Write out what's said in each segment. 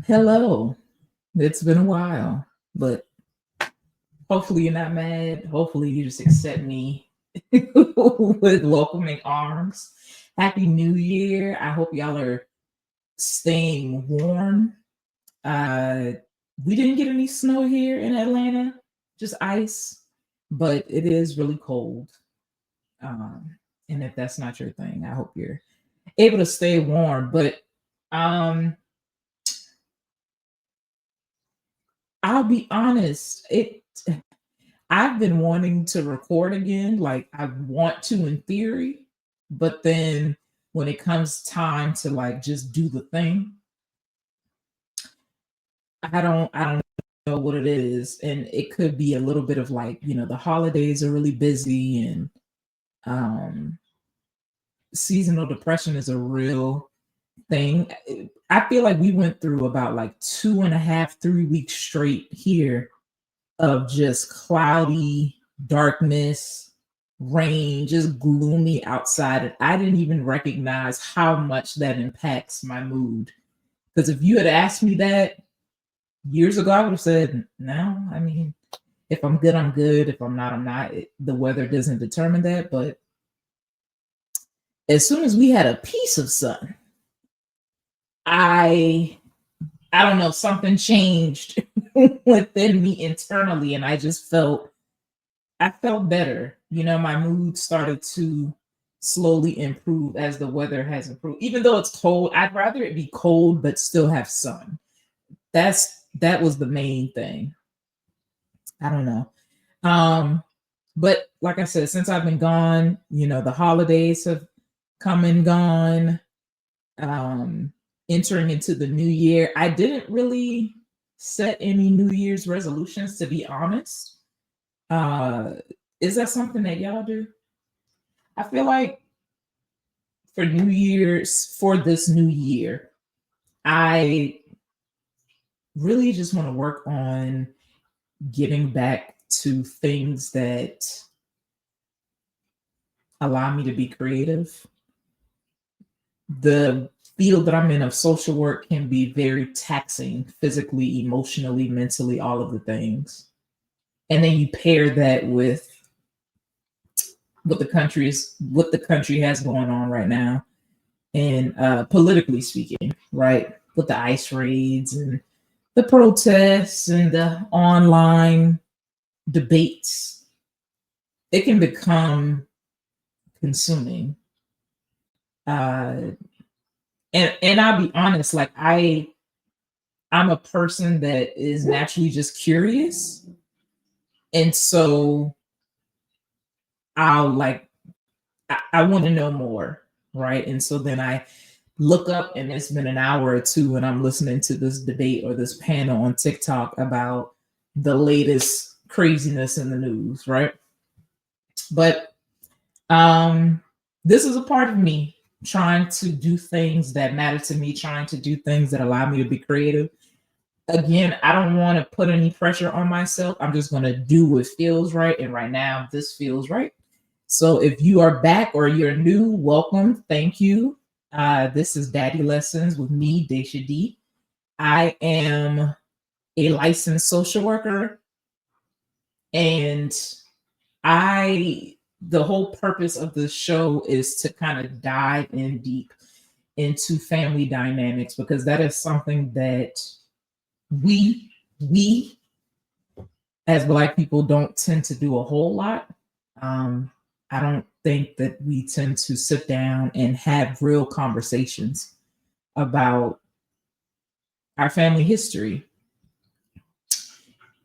Hello. It's been a while, but hopefully you're not mad. Hopefully you just accept me with welcoming arms. Happy New Year. I hope y'all are staying warm. Uh we didn't get any snow here in Atlanta, just ice, but it is really cold. And if that's not your thing, I hope you're able to stay warm. But um I'll be honest, it I've been wanting to record again. Like I want to in theory, but then when it comes time to like just do the thing, I don't know what it is. And it could be a little bit of like, the holidays are really busy and um seasonal depression is a real thing. I feel like we went through about like 2.5, 3 weeks straight here of just cloudy darkness, rain, just gloomy outside. And I didn't even recognize how much that impacts my mood. Because if you had asked me that years ago, I would have said, no, I mean, if I'm good, I'm good. If I'm not, I'm not. The weather doesn't determine that. But as soon as we had a piece of sun, I I don't know, something changed within me internally, and I felt better. My mood started to slowly improve as the weather has improved. Even though it's cold, I'd rather it be cold but still have sun. That was the main thing. I don't know. Um, but like I said, since I've been gone, the holidays have come and gone. Um, Entering into the new year, I didn't really set any New Year's resolutions, to be honest. Uh, is that something that y'all do? I feel like for this new year, I really just want to work on getting back to things that allow me to be creative. The field that I'm in of social work can be very taxing physically, emotionally, mentally, all of the things. And then you pair that with what the country has going on right now, and politically speaking, right, with the ICE raids and the protests and the online debates, it can become consuming. Uh, and I'll be honest, like I'm a person that is naturally just curious, and so I'll like I want to know more, right? And so then I look up, and it's been an hour or two, and I'm listening to this debate or this panel on TikTok about the latest craziness in the news, right? But um, this is a part of me trying to do things that matter to me, trying to do things that allow me to be creative. Again, I don't want to put any pressure on myself. I'm just going to do what feels right. And right now, this feels right. So if you are back or you're new, welcome. Thank you. This is Daddy Lessons with me, Daisha D. I am a licensed social worker, and the whole purpose of this show is to kind of dive in deep into family dynamics, because that is something that we as Black people don't tend to do a whole lot. Um, I don't think that we tend to sit down and have real conversations about our family history,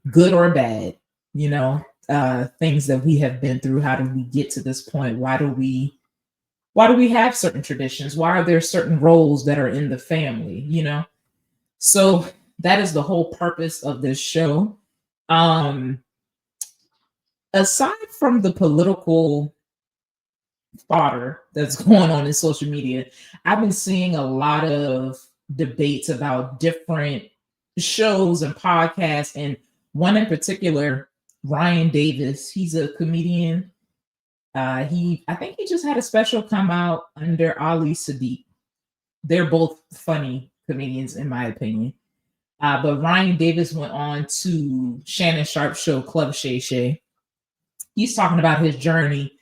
good or bad, things that we have been through. How did we get to this point? Why do we have certain traditions? Why are there certain roles that are in the family? So that is the whole purpose of this show. Um, Aside from the political fodder that's going on in social media, I've been seeing a lot of debates about different shows and podcasts, and one in particular, Ryan Davis. He's a comedian. I think he just had a special come out under Ali Sadiq. They're both funny comedians, in my opinion. But Ryan Davis went on to Shannon Sharpe's show, Club Shay Shay. He's talking about his journey,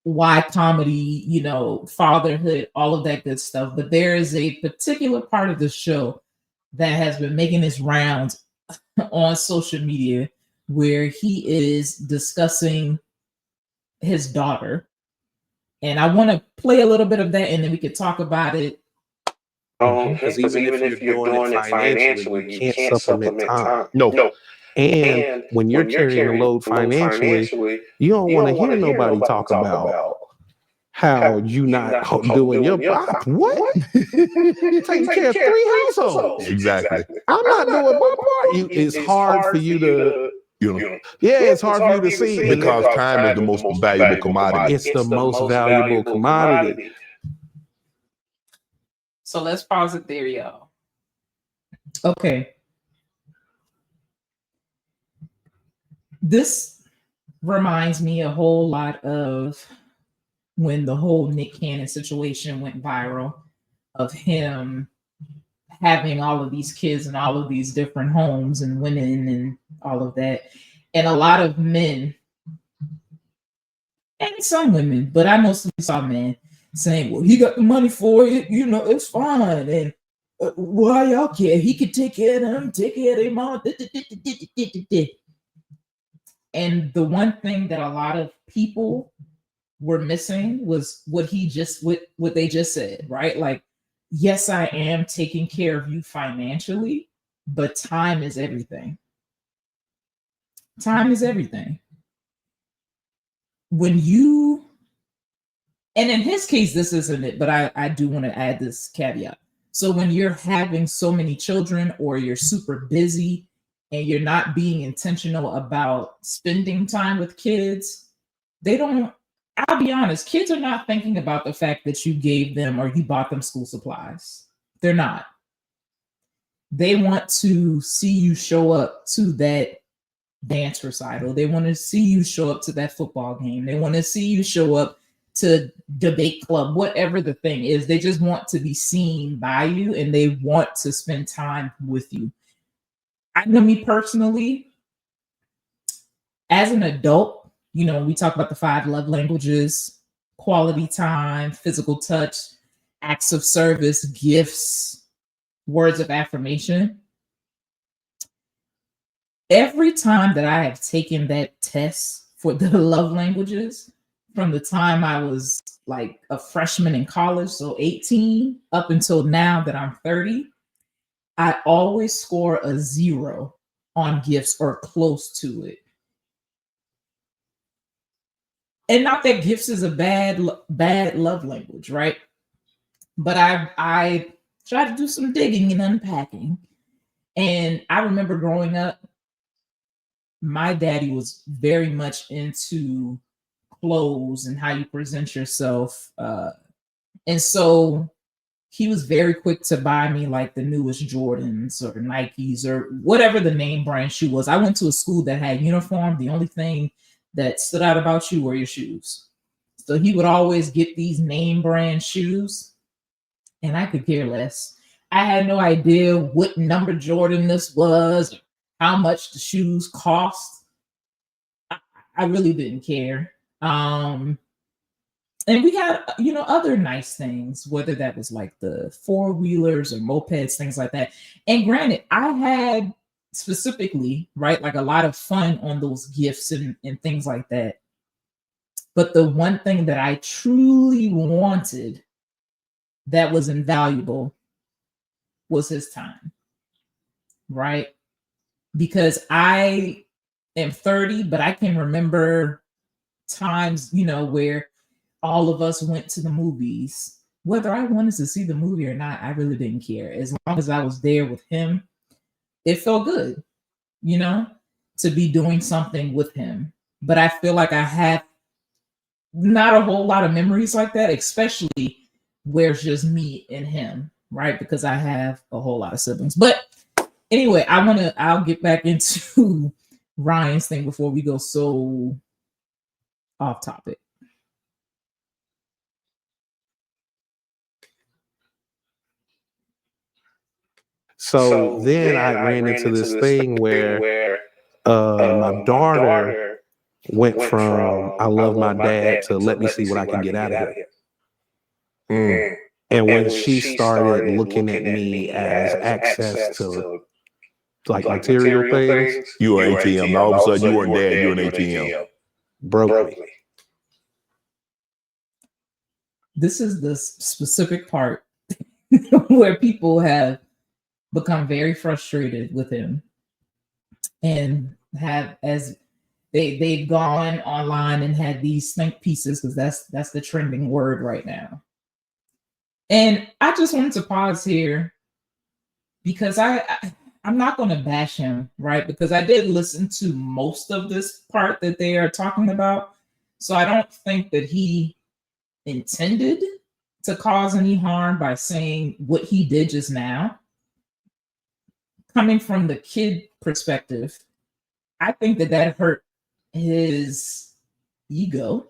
why comedy, fatherhood, all of that good stuff. But there is a particular part of the show that has been making its rounds on social media where he is discussing his daughter. And I want to play a little bit of that and then we could talk about it. Because even if you're doing it financially, you can't supplement time. No. And when you're carrying the load financially, you don't want to hear nobody talk about how you not doing your part. What? Taking care of 3 households. Exactly. I'm not doing my part. It's hard for you to, it's hard for you to see. Because time is the most valuable commodity. It's the most valuable commodity. So let's pause it there, y'all. Okay. This reminds me a whole lot of when the whole Nick Cannon situation went viral, of him having all of these kids in all of these different homes and women and all of that. And a lot of men and some women, but I mostly saw men saying, well, he got the money for it, it's fine. And why y'all care? He could take care of them, take care of their mom. And the one thing that a lot of people were missing was what they just said, right? Like, yes, I am taking care of you financially, but time is everything. Time is everything. And in his case, this isn't it, but I do want to add this caveat. So when you're having so many children or you're super busy and you're not being intentional about spending time with kids, I'll be honest, kids are not thinking about the fact that you gave them or you bought them school supplies. They're not. They want to see you show up to that dance recital. They want to see you show up to that football game. They want to see you show up to debate club, whatever the thing is. They just want to be seen by you and they want to spend time with you. I know me personally, as an adult, we talk about the 5 love languages: quality time, physical touch, acts of service, gifts, words of affirmation. Every time that I have taken that test for the love languages, from the time I was like a freshman in college, so 18, up until now that I'm 30, I always score a 0 on gifts or close to it. And not that gifts is a bad love language, right? But I tried to do some digging and unpacking. And I remember growing up, my daddy was very much into clothes and how you present yourself. And so he was very quick to buy me like the newest Jordans or Nikes or whatever the name brand shoe was. I went to a school that had uniform. The only thing that stood out about you were your shoes. So he would always get these name brand shoes and I could care less. I had no idea what number Jordan this was, how much the shoes cost. I really didn't care. And we had, other nice things, whether that was like the 4-wheelers or mopeds, things like that. And granted, I had specifically, right, like a lot of fun on those gifts and things like that. But the one thing that I truly wanted that was invaluable was his time, right? Because I am 30, but I can remember times, where all of us went to the movies. Whether I wanted to see the movie or not, I really didn't care. As long as I was there with him, it felt good, to be doing something with him. But I feel like I have not a whole lot of memories like that, especially where it's just me and him, right? Because I have a whole lot of siblings. But anyway, I'll get back into Ryan's thing before we go so off topic. So then I ran into this thing where my daughter went from I love my dad to let me see what I can get out of him. And when she started looking at me as access to like material things, You are ATM. All of a sudden, you weren't dad. You're an ATM. broke me. This is the specific part where people have become very frustrated with him and have as they've gone online and had these think pieces, because that's the trending word right now. And I just wanted to pause here because I'm not going to bash him, right? Because I did listen to most of this part that they are talking about. So I don't think that he intended to cause any harm by saying what he did just now. Coming from the kid perspective, I think that hurt his ego.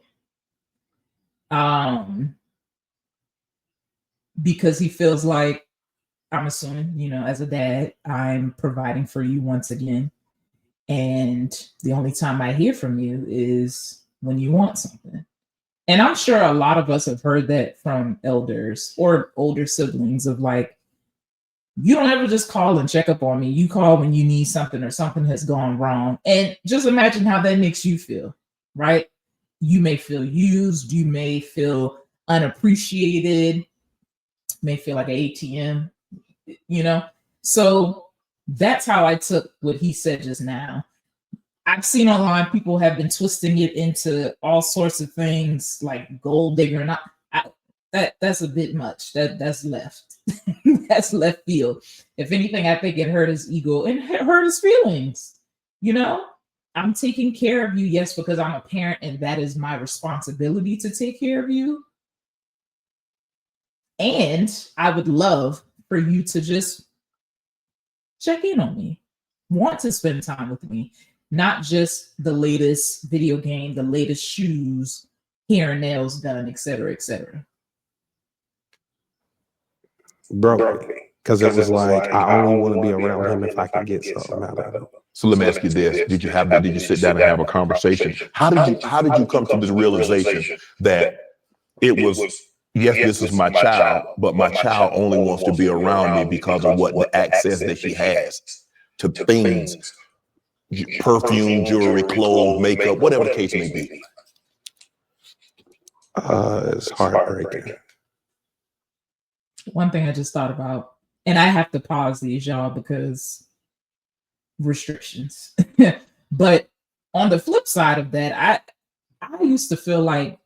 Because he feels like, I'm assuming, as a dad, I'm providing for you once again. And the only time I hear from you is when you want something. And I'm sure a lot of us have heard that from elders or older siblings of like, you don't ever just call and check up on me. You call when you need something or something has gone wrong. And just imagine how that makes you feel, right? You may feel used. You may feel unappreciated. May feel like an ATM, So that's how I took what he said just now. I've seen online people have been twisting it into all sorts of things like gold digger. And that's a bit much. That's left. That's left field. If anything, I think it hurt his ego and hurt his feelings. I'm taking care of you, yes, because I'm a parent and that is my responsibility to take care of you. And I would love for you to just check in on me, want to spend time with me, not just the latest video game, the latest shoes, hair and nails done, et cetera, et cetera. Broke me. Because it was like, I only want to be around him if I can get something out of him. So let me ask you this: Did you sit down and have a conversation? How did you come to this realization that it was, yes, this is my child, but my child only wants to be around me because of what the access that she has to things, perfume, jewelry, clothes, makeup, whatever the case may be? It's heartbreaking. One thing I just thought about, and I have to pause these, y'all, because restrictions. But on the flip side of that, I used to feel like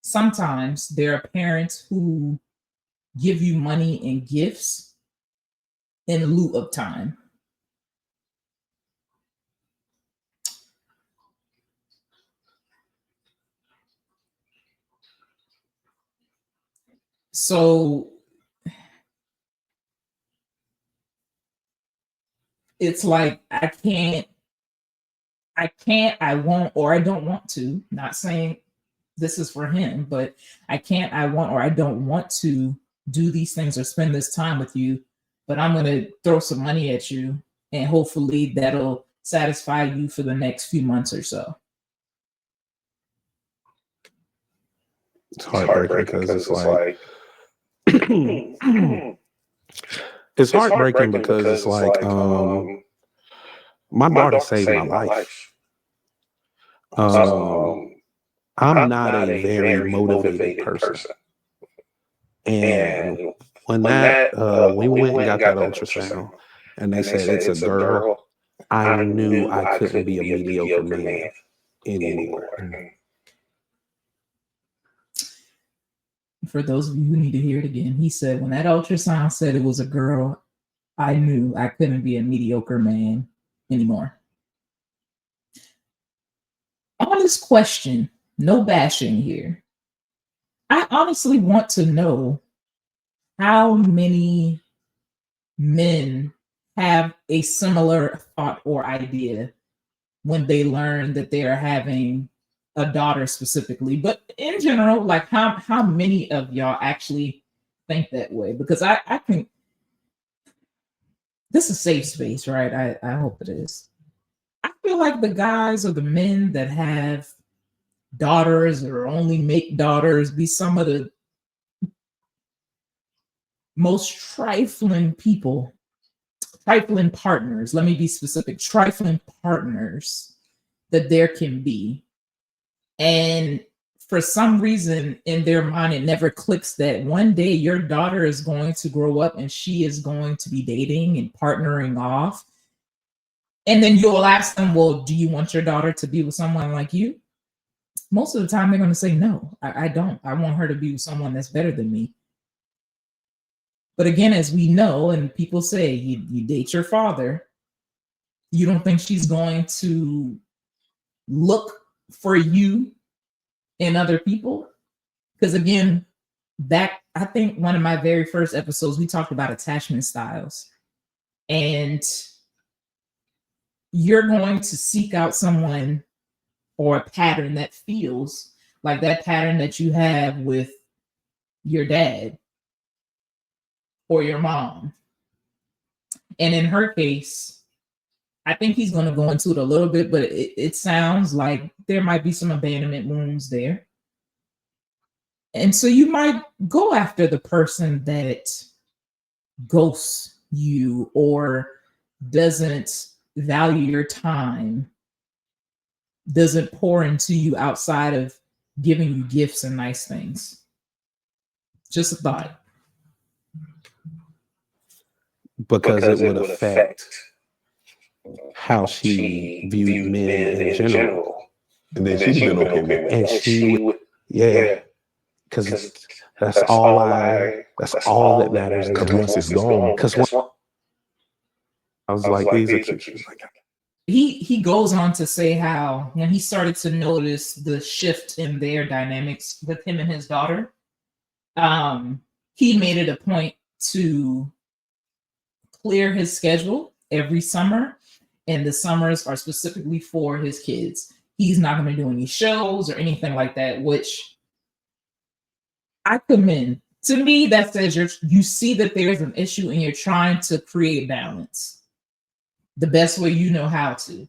sometimes there are parents who give you money and gifts in lieu of time. So it's like I won't, or I don't want to, not saying this is for him, but I can't, I won't, or I don't want to do these things or spend this time with you, but I'm going to throw some money at you and hopefully that'll satisfy you for the next few months or so. It's heartbreaking because it's like, it's heartbreaking because it's like, my daughter saved my life. I'm not a very motivated person. And when we went and got that ultrasound and they said it's a girl, I knew I couldn't be a mediocre man anymore. For those of you who need to hear it again, he said when that ultrasound said it was a girl, I knew I couldn't be a mediocre man anymore. Honest question, no bashing here. I honestly want to know how many men have a similar thought or idea when they learn that they are having a daughter specifically, but in general, like how many of y'all actually think that way? Because I can, this is a safe space, right? I hope it is. I feel like the guys or the men that have daughters or only make daughters be some of the most trifling people, trifling partners. Let me be specific, trifling partners that there can be. And for some reason in their mind, it never clicks that one day your daughter is going to grow up and she is going to be dating and partnering off. And then you'll ask them, well, do you want your daughter to be with someone like you? Most of the time, they're going to say, no, I don't. I want her to be with someone that's better than me. But again, as we know, and people say, you date your father, you don't think she's going to look for you in other people? Because again, back, I think one of my very first episodes, we talked about attachment styles. And you're going to seek out someone or a pattern that feels like that pattern that you have with your dad or your mom. And in her case, I think he's going to go into it a little bit, but it sounds like there might be some abandonment wounds there. And so you might go after the person that ghosts you or doesn't value your time, doesn't pour into you outside of giving you gifts and nice things. Just a thought. Because it would affect how she viewed men in general. And then she'd have been okay with it. And she would, yeah. Because that's all that matters. Because once it's gone, Because I was like, these are cute. He goes on to say how when he started to notice the shift in their dynamics with him and his daughter, he made it a point to clear his schedule every summer, and the summers are specifically for his kids. He's not going to do any shows or anything like that, which I commend. To me, that says you see that there's an issue and you're trying to create balance the best way you know how to.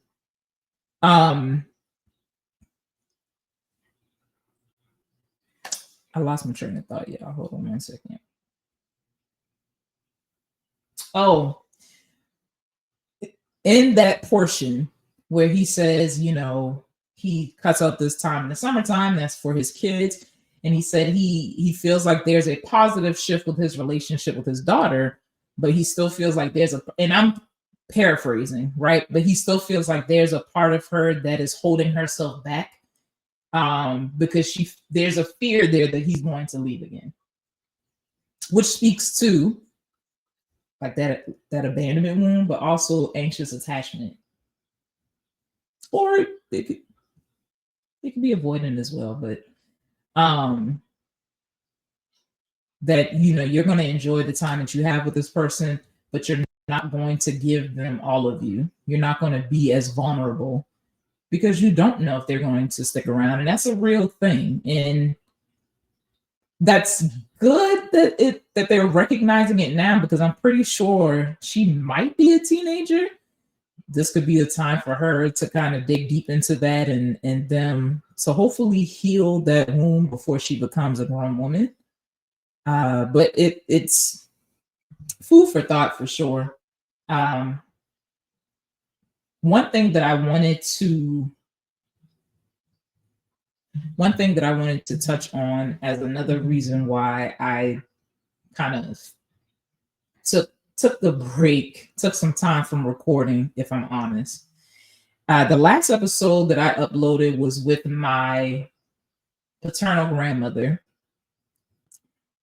I lost my train of thought, y'all. Hold on 1 second. Oh, in that portion where he says, he cuts out this time in the summertime, that's for his kids. And he said he feels like there's a positive shift with his relationship with his daughter, but he still feels like and I'm paraphrasing, right? But he still feels like there's a part of her that is holding herself back because there's a fear there that he's going to leave again, which speaks to like that abandonment wound, but also anxious attachment. Or it could be avoidant as well, but that you're going to enjoy the time that you have with this person, but you're not going to give them all of you. You're not going to be as vulnerable because you don't know if they're going to stick around, and that's a real thing. And that's good that they're recognizing it now, because I'm pretty sure she might be a teenager. This could be a time for her to kind of dig deep into that and them to hopefully heal that wound before she becomes a grown woman. But it's food for thought for sure. One thing that I wanted to touch on as another reason why I kind of took the break, took some time from recording, if I'm honest. The last episode that I uploaded was with my paternal grandmother,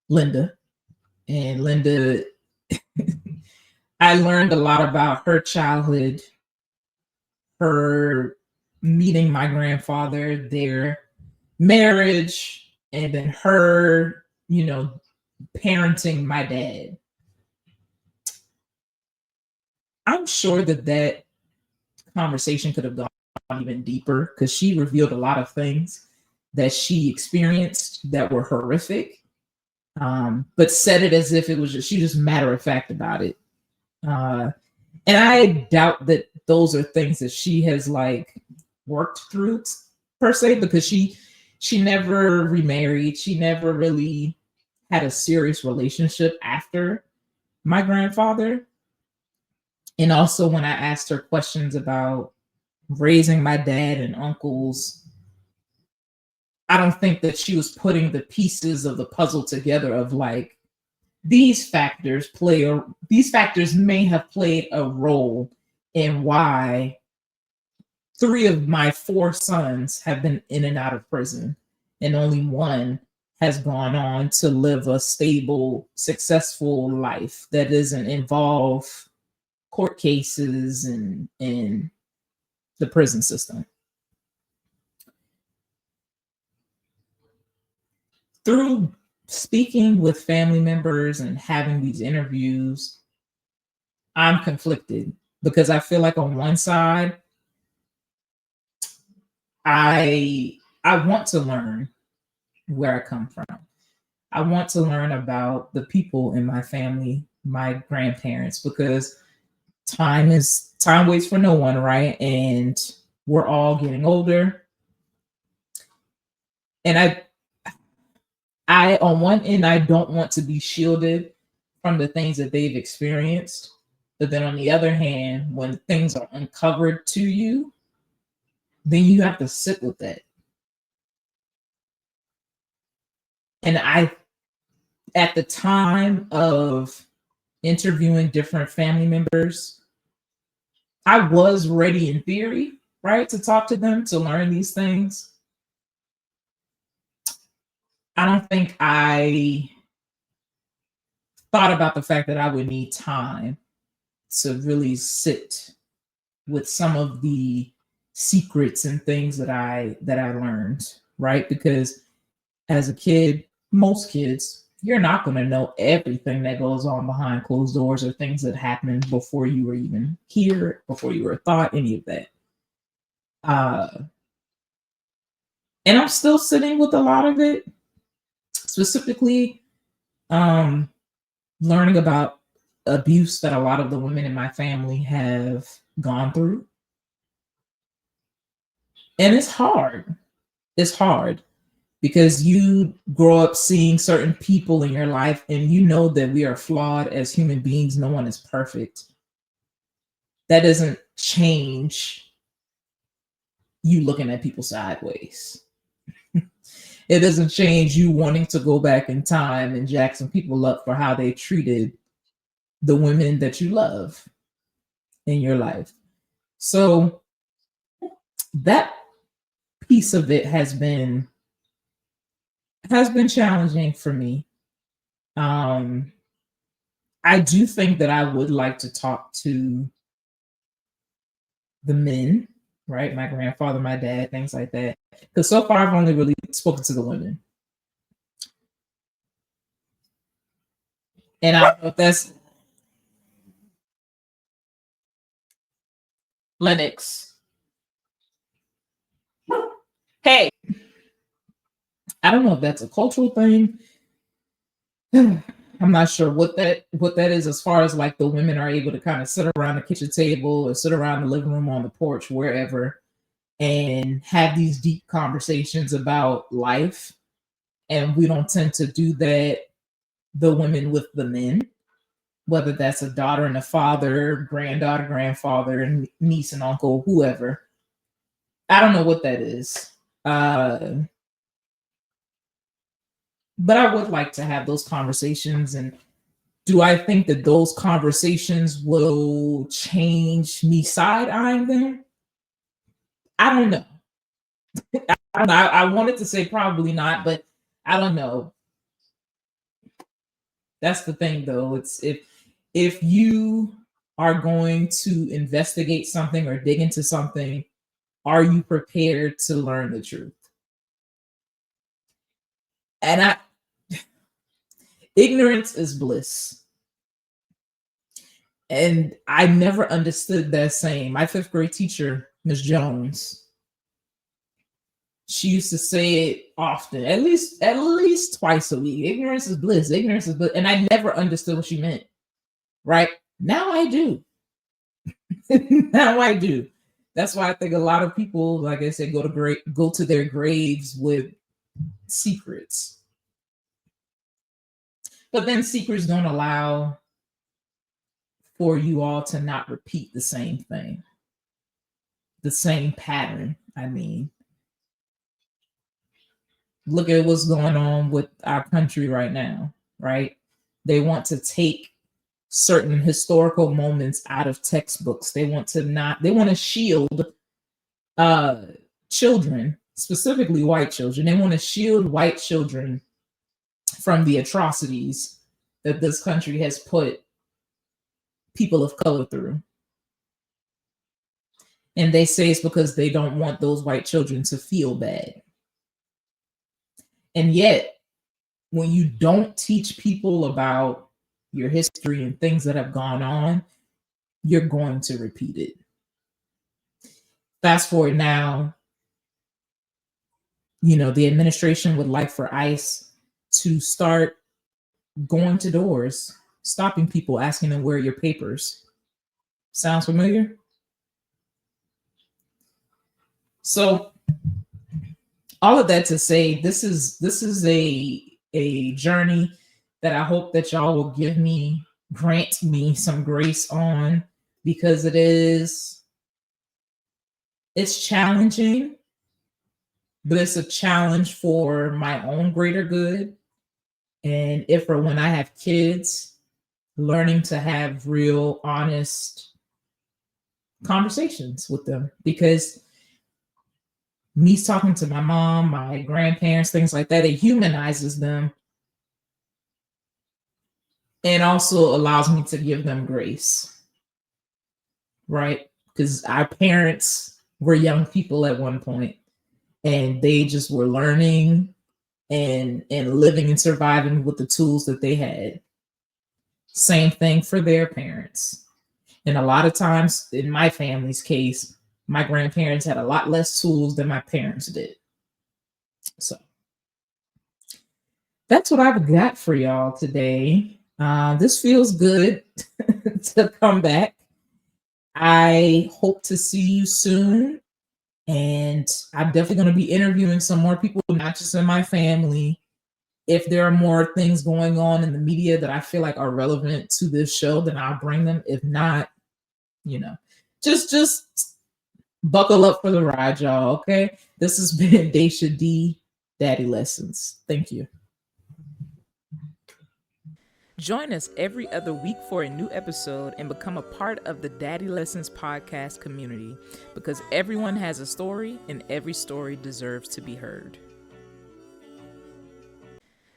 Linda. And Linda, I learned a lot about her childhood, her meeting my grandfather, their marriage, and then her, parenting my dad. I'm sure that conversation could have gone even deeper because she revealed a lot of things that she experienced that were horrific, but said it as if it was she just matter of fact about it. And I doubt that those are things that she has like worked through per se, because she never remarried. She never really had a serious relationship after my grandfather. And also when I asked her questions about raising my dad and uncles, I don't think that she was putting the pieces of the puzzle together of like, these factors may have played a role in why 3 of my 4 sons have been in and out of prison, and only one has gone on to live a stable, successful life that doesn't involve court cases and the prison system. Through speaking with family members and having these interviews, I'm conflicted because I feel like on one side, I want to learn where I come from. I want to learn about the people in my family, my grandparents, because time waits for no one, right? And we're all getting older. And I on one end, I don't want to be shielded from the things that they've experienced. But then on the other hand, when things are uncovered to you, then you have to sit with that. And at the time of interviewing different family members, I was ready in theory, right, to talk to them, to learn these things. I don't think I thought about the fact that I would need time to really sit with some of the secrets and things that I learned, right? Because as a kid, most kids, you're not going to know everything that goes on behind closed doors or things that happened before you were even here, before you were thought, any of that. And I'm still sitting with a lot of it, specifically learning about abuse that a lot of the women in my family have gone through. And it's hard. It's hard because you grow up seeing certain people in your life and you know that we are flawed as human beings. No one is perfect. That doesn't change you looking at people sideways. It doesn't change you wanting to go back in time and jack some people up for how they treated the women that you love in your life. So that piece of it has been challenging for me. I do think that I would like to talk to the men, right? My grandfather, my dad, things like that. Because so far I've only really spoken to the women. And I don't know if that's Lennox. Hey, I don't know if that's a cultural thing. I'm not sure what that is, as far as like the women are able to kind of sit around the kitchen table or sit around the living room, on the porch, wherever, and have these deep conversations about life. And we don't tend to do that, the women with the men, whether that's a daughter and a father, granddaughter, grandfather, and niece and uncle, whoever. I don't know what that is. But I would like to have those conversations. And do I think that those conversations will change me side-eyeing them? I don't know. I wanted to say probably not, but I don't know. That's the thing, though. It's if you are going to investigate something or dig into something, are you prepared to learn the truth? And ignorance is bliss. And I never understood that saying. My 5th grade teacher, Ms. Jones, she used to say it often, at least twice a week. Ignorance is bliss. Ignorance is bliss. And I never understood what she meant. Right now, I do. Now I do. That's why I think a lot of people, like I said, go to their graves with secrets. But then secrets don't allow for you all to not repeat the same thing, the same pattern. I mean, look at what's going on with our country right now, right? They want to take certain historical moments out of textbooks. They want to shield children, specifically white children. They want to shield white children from the atrocities that this country has put people of color through. And they say it's because they don't want those white children to feel bad. And yet, when you don't teach people about your history and things that have gone on, you're going to repeat it. Fast forward now, the administration would like for ICE to start going to doors, stopping people, asking them, where are your papers? Sounds familiar? So all of that to say, this is a journey that I hope that y'all will grant me some grace on, because it's challenging, but it's a challenge for my own greater good. And if or when I have kids, learning to have real, honest conversations with them, because me talking to my mom, my grandparents, things like that, it humanizes them and also allows me to give them grace, right? Because our parents were young people at one point, and they just were learning and living and surviving with the tools that they had. Same thing for their parents. And a lot of times, in my family's case, my grandparents had a lot less tools than my parents did. So that's what I've got for y'all today. This feels good to come back. I hope to see you soon. And I'm definitely going to be interviewing some more people, not just in my family. If there are more things going on in the media that I feel like are relevant to this show, then I'll bring them. If not, just buckle up for the ride, y'all. Okay. This has been Daisha D, Daddy Lessons. Thank you. Join us every other week for a new episode and become a part of the Daddy Lessons podcast community, because everyone has a story and every story deserves to be heard.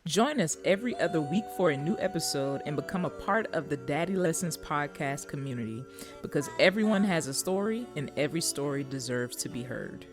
Join us every other week for a new episode and become a part of the Daddy Lessons podcast community, because everyone has a story and every story deserves to be heard.